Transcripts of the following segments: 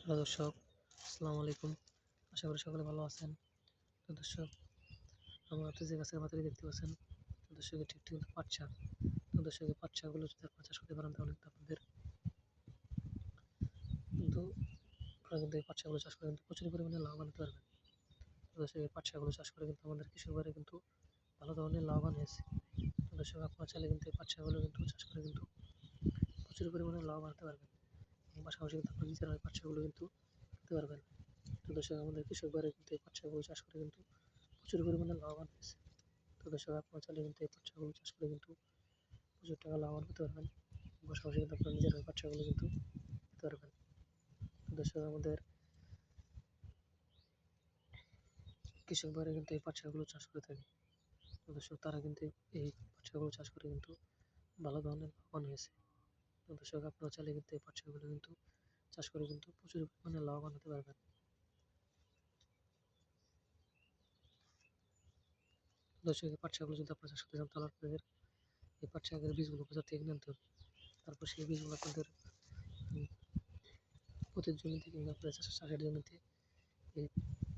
Hello দর্শক, আসসালামু আলাইকুম। আশা করি সকলে ভালো আছেন। তো দর্শক, আমার হাতে যে গাছের পাতাটি দেখতে পাচ্ছেন, তো দর্শক এটি একটি কিন্তু পাট শাক। তো দর্শক এই পাট শাকগুলো যদি আপনারা চাষ করতে পারেন তাহলে কিন্তু কিন্তু আপনারা কিন্তু এই পাট শাকগুলো চাষ করে কিন্তু প্রচুর পরিমাণে লাভবান হতে পারবেন। তো দর্শক এই পাট শাকগুলো চাষ করে কিন্তু আমাদের কৃষক ভাইরা কিন্তু ভালো ধরনের লাভবান হয়েছে। তো দর্শক আপনারা চাইলে কিন্তু এই পাট শাকগুলো কিন্তু চাষ করে কিন্তু প্রচুর পরিমাণে লাভবান হতে পারবেন। এবং পাশাপাশি কিন্তু আপনারা নিজেরা এই পাট শাকগুলো কিন্তু খেতে পারবেন। তো দর্শক আমাদের কৃষক ভাইরা কিন্তু এই পাট শাকগুলো চাষ করে কিন্তু প্রচুর পরিমাণে লাভবান হয়েছে। তো দর্শক আপনারা চাইলে কিন্তু এই পাট শাকগুলো চাষ করে কিন্তু প্রচুর টাকা লাভবান হতে পারবেন। পাশাপাশি কিন্তু আপনারা নিজের ওই পাট শাকগুলো কিন্তু খেতে পারবেন। তো দর্শক আমাদের কৃষক ভাইরা কিন্তু এই পাট শাকগুলো চাষ করে থাকে। তো দর্শক তারা কিন্তু এই পাট শাকগুলো চাষ করে কিন্তু ভালো ধরনের লাভবান হয়েছে। তো দর্শক আপনারা চাইলে কিন্তু এই পাট শাকগুলো কিন্তু চাষ করে কিন্তু প্রচুর পরিমাণে লাভবান হতে পারবেন। দর্শক এই পাট শাকগুলো যদি আপনারা চাষ করতে চান তাহলে আপনাদের এই পাট শাকের বীজগুলো বাজার থেকে কিনে আনতে হবে। তারপর সেই বীজগুলো আপনাদের প্রতি জমিতে কিংবা আপনাদের চাষের জমিতে এই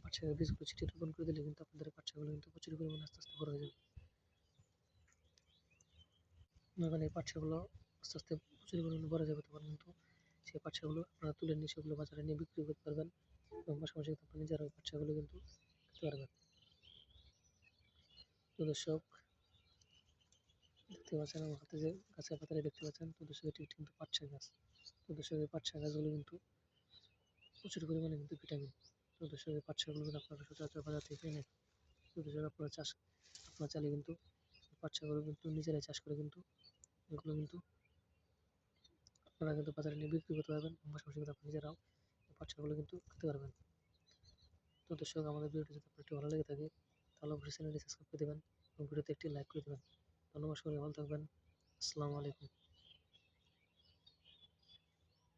পাট শাকের বীজগুলো ছিটিয়ে রোপণ করে দিলে কিন্তু আপনাদের পাট শাকগুলো কিন্তু প্রচুর পরিমাণে আস্তে আস্তে বড় হয়ে যাবে। যখন এই পাট শাকগুলো আস্তে আস্তে প্রচুর পরিমাণে বড় যাবে তখন কিন্তু সেই পাট শাকগুলো আপনারা তুলে নিয়ে সেগুলো বাজারে নিয়ে বিক্রি করতে পারবেন এবং পাশাপাশি আপনারা নিজেরা ওই পাট শাকগুলো কিন্তু খেতে পারবেন। তো দর্শক দেখতে পাচ্ছেন আমার হাতে যে গাছের পাতাটা দেখতে পাচ্ছেন, তো দর্শক এটি কিন্তু পাট শাক গাছ। তো দর্শক এই পাট শাক গাছগুলো কিন্তু প্রচুর পরিমাণে কিন্তু ভিটামিন। তো দর্শক এই পাট শাকগুলো কিন্তু আপনারা সচরাচর বাজার থেকে কিনে নেন। তো দর্শক আপনারা চাইলে কিন্তু পাট শাকগুলো কিন্তু নিজেরাই চাষ করে কিন্তু এগুলো কিন্তু আপনারা কিন্তু বাজারে নিয়ে বিক্রি করতে পারবেন এবং পাশাপাশি কিন্তু আপনারা নিজেরাও এই পাট শাকগুলো কিন্তু খেতে পারবেন। তো দর্শক আমাদের ভিডিওটি যদি আপনার একটু ভালো লেগে থাকে তাহলে অবশ্যই চ্যানেলটি সাবস্ক্রাইব করে দেবেন এবং ভিডিওতে একটি লাইক করে দেবেন। ধন্যবাদ, সবাই ভালো থাকবেন। আসসালামু আলাইকুম।